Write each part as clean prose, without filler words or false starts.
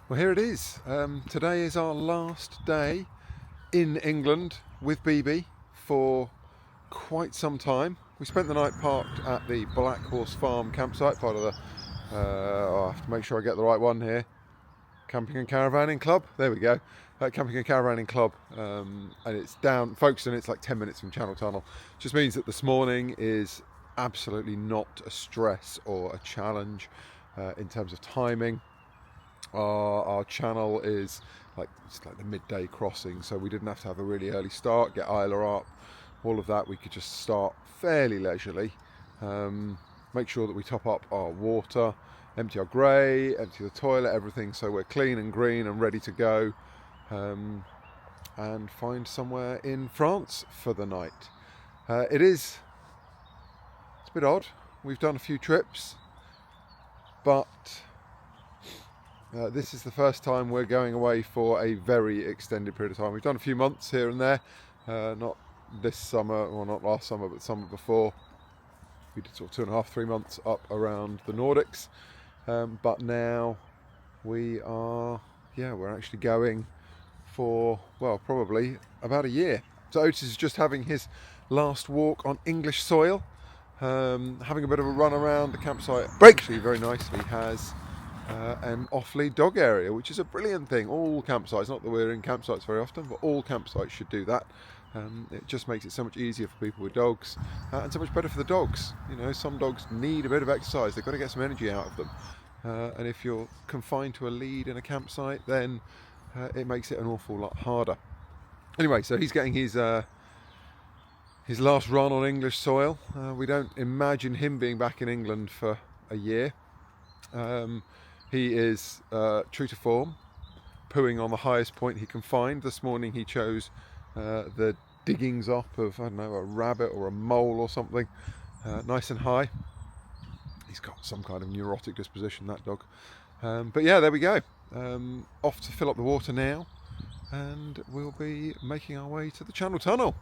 Well, here it is. Today is our last day in England with BB for quite some time. We spent the night parked at the Black Horse Farm campsite, part of the. I have to make sure I get the right one here. Camping and Caravanning Club. There we go. Camping and Caravanning Club, and it's down, Folkestone. It's like 10 minutes from Channel Tunnel. Just means that this morning is absolutely not a stress or a challenge in terms of timing. Our channel is it's like the midday crossing, so we didn't have to have a really early start, get Isla up, all of that. We could just start fairly leisurely, make sure that we top up our water, empty our grey, empty the toilet, everything, so we're clean and green and ready to go, and find somewhere in France for the night. It's a bit odd. We've done a few trips, but this is the first time we're going away for a very extended period of time. We've done a few months here and there, not this summer, or not last summer, but summer before. We did sort of 2.5, 3 months up around the Nordics, but now we're actually going for, well, probably about a year. So Otis is just having his last walk on English soil, having a bit of a run around the campsite. Break! Actually, very nicely has an off-lead dog area, which is a brilliant thing. All campsites, not that we're in campsites very often, but all campsites should do that. It just makes it so much easier for people with dogs, and so much better for the dogs. You know, some dogs need a bit of exercise. They've got to get some energy out of them. And if you're confined to a lead in a campsite, then it makes it an awful lot harder. Anyway, so he's getting his last run on English soil. We don't imagine him being back in England for a year. He is true to form, pooing on the highest point he can find. This morning he chose the diggings up of, I don't know, a rabbit or a mole or something, nice and high. He's got some kind of neurotic disposition, that dog. But yeah, there we go. Off to fill up the water now, and we'll be making our way to the Channel Tunnel.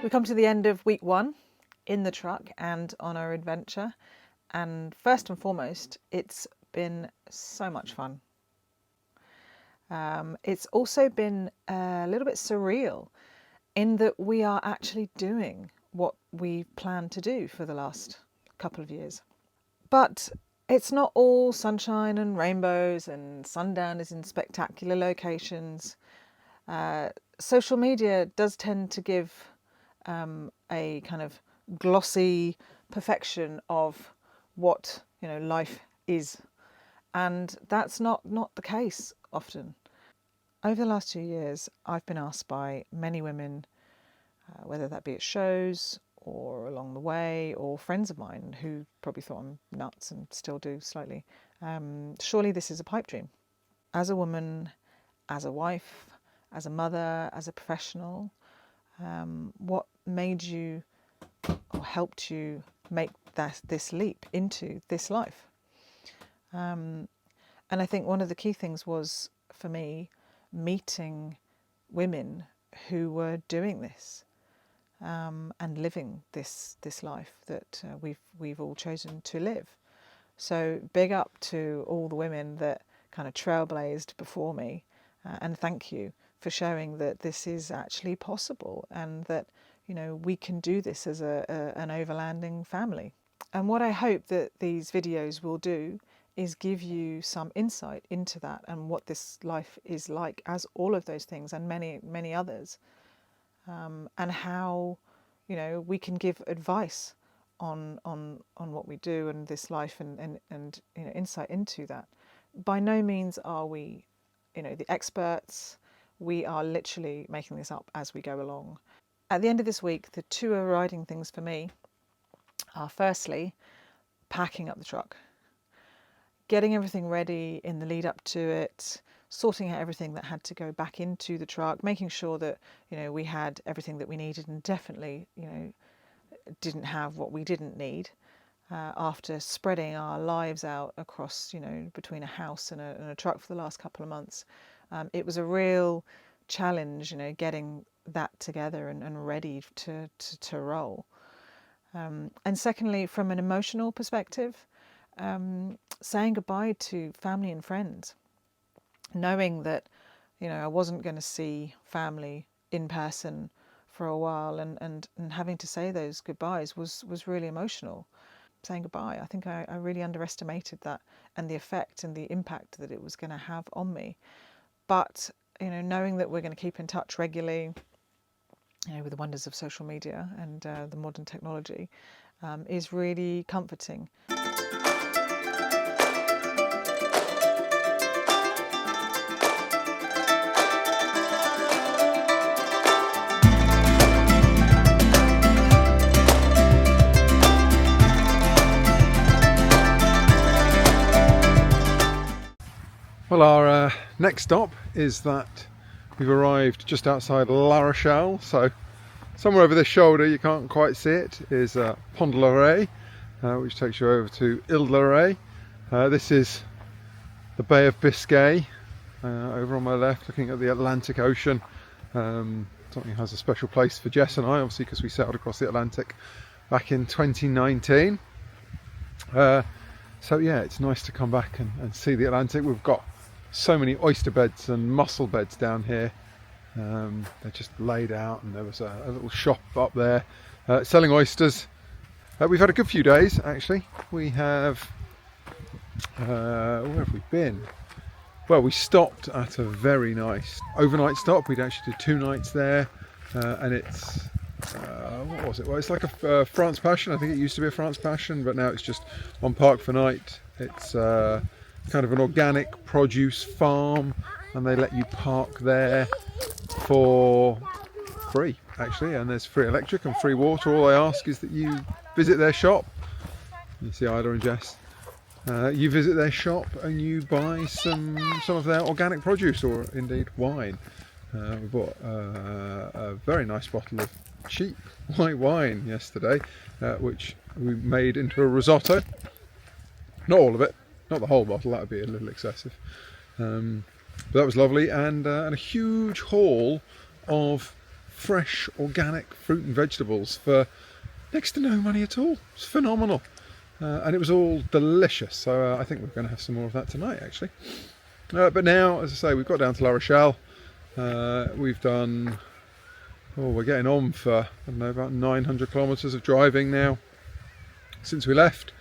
We come to the end of week 1 in the truck and on our adventure, and first and foremost, it's been so much fun. It's also been a little bit surreal in that we are actually doing what we planned to do for the last couple of years. But it's not all sunshine and rainbows and sundowners in spectacular locations. Social media does tend to give a kind of glossy perfection of what life is, and that's not the case often. Over the last 2 years, I've been asked by many women, whether that be at shows or along the way, or friends of mine who probably thought I'm nuts and still do slightly, surely this is a pipe dream. As a woman, as a wife, as a mother, as a professional, what made you or helped you make this leap into this life? And I think one of the key things was, for me, meeting women who were doing this and living this life that we've all chosen to live. So big up to all the women that kind of trailblazed before me, and thank you for showing that this is actually possible and that we can do this as an overlanding family. And what I hope that these videos will do is give you some insight into that and what this life is like as all of those things and many, many others, and how, you know, we can give advice on what we do and this life and you know, insight into that. By no means are we, you know, the experts. We are literally making this up as we go along. At the end of this week, the two overriding things for me are firstly, packing up the truck, getting everything ready in the lead up to it, sorting out everything that had to go back into the truck, making sure that, you know, we had everything that we needed and definitely, you know, didn't have what we didn't need. After spreading our lives out across, you know, between a house and a truck for the last couple of months, it was a real challenge, you know, getting that together and ready to roll. And secondly, from an emotional perspective, saying goodbye to family and friends, knowing that, you know, I wasn't going to see family in person for a while, and having to say those goodbyes was really emotional. Saying goodbye, I think I really underestimated that and the effect and the impact that it was going to have on me. But, you know, knowing that we're going to keep in touch regularly, you know, with the wonders of social media and the modern technology, is really comforting. Well, our next stop is that we've arrived just outside La Rochelle, so somewhere over this shoulder, you can't quite see it, is Pont de l'Oreille, which takes you over to Ile de l'Oreille. This is the Bay of Biscay, over on my left, looking at the Atlantic Ocean. Something has a special place for Jess and I, obviously, because we sailed across the Atlantic back in 2019. So yeah, it's nice to come back and see the Atlantic. We've got so many oyster beds and mussel beds down here. They're just laid out, and there was a little shop up there selling oysters. We've had a good few days, actually. We have, where have we been? Well, we stopped at a very nice overnight stop. We'd actually did 2 nights there, and it's, what was it? Well, it's like a France Passion. I think it used to be a France Passion, but now it's just on Park for Night. It's kind of an organic produce farm, and they let you park there for free, actually, and there's free electric and free water. All I ask is that you visit their shop. You see Ida and Jess. You visit their shop and you buy some of their organic produce, or indeed wine. We bought a very nice bottle of cheap white wine yesterday, which we made into a risotto. Not all of it, not the whole bottle, that would be a little excessive. But that was lovely, and a huge haul of fresh organic fruit and vegetables for next to no money at all. It's phenomenal. And it was all delicious, so I think we're going to have some more of that tonight, actually. But now, as I say, we've got down to La Rochelle. We've done, we're getting on for, I don't know, about 900 kilometres of driving now since we left.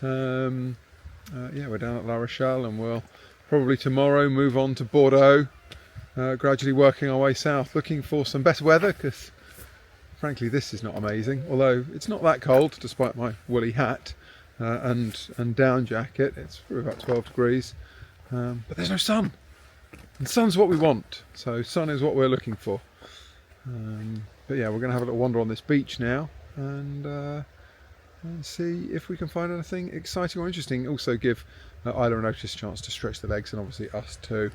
Yeah, we're down at La Rochelle, and we'll probably tomorrow move on to Bordeaux, gradually working our way south, looking for some better weather, because frankly this is not amazing, although it's not that cold despite my woolly hat and down jacket. It's probably about 12 degrees, but there's no sun, and sun's what we want, so sun is what we're looking for. But yeah, we're going to have a little wander on this beach now and see if we can find anything exciting or interesting. Also give Isla and Otis a chance to stretch their legs, and obviously us too.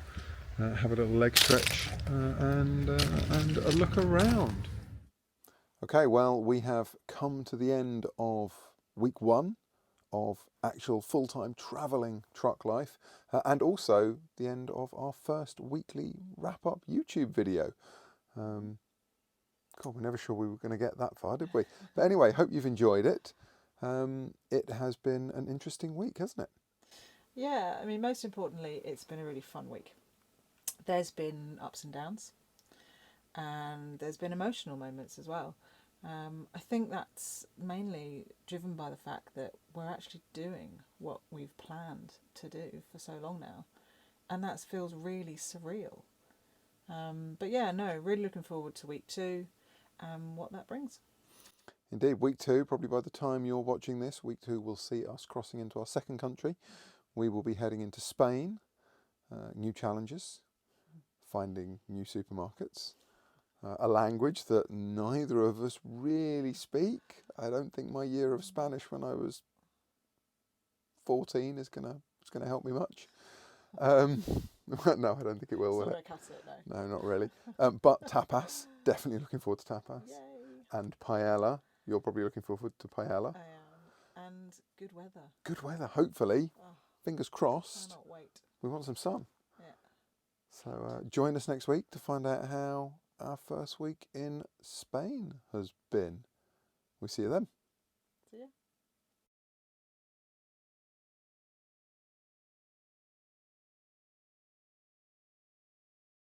Have a little leg stretch and a look around. Okay, well, we have come to the end of week 1 of actual full-time travelling truck life, and also the end of our first weekly wrap-up YouTube video. God, we're never sure we were going to get that far, did we? But anyway, hope you've enjoyed it. It has been an interesting week, hasn't it? Yeah, I mean, most importantly, it's been a really fun week. There's been ups and downs, and there's been emotional moments as well. I think that's mainly driven by the fact that we're actually doing what we've planned to do for so long now, and that feels really surreal. But yeah, no, really looking forward to week 2 and what that brings. Indeed, week 2, probably by the time you're watching this, week 2 will see us crossing into our second country. We will be heading into Spain, new challenges, finding new supermarkets, a language that neither of us really speak. I don't think my year of Spanish when I was 14 is gonna help me much. No, I don't think it will it? Cut it, no. No, not really. But tapas, definitely looking forward to tapas. Yay! And paella, you're probably looking forward to paella. I am. And good weather. Good weather, hopefully. Oh, Fingers crossed. cannot wait. We want some sun. Yeah. So join us next week to find out how our first week in Spain has been. We'll see you then. See ya.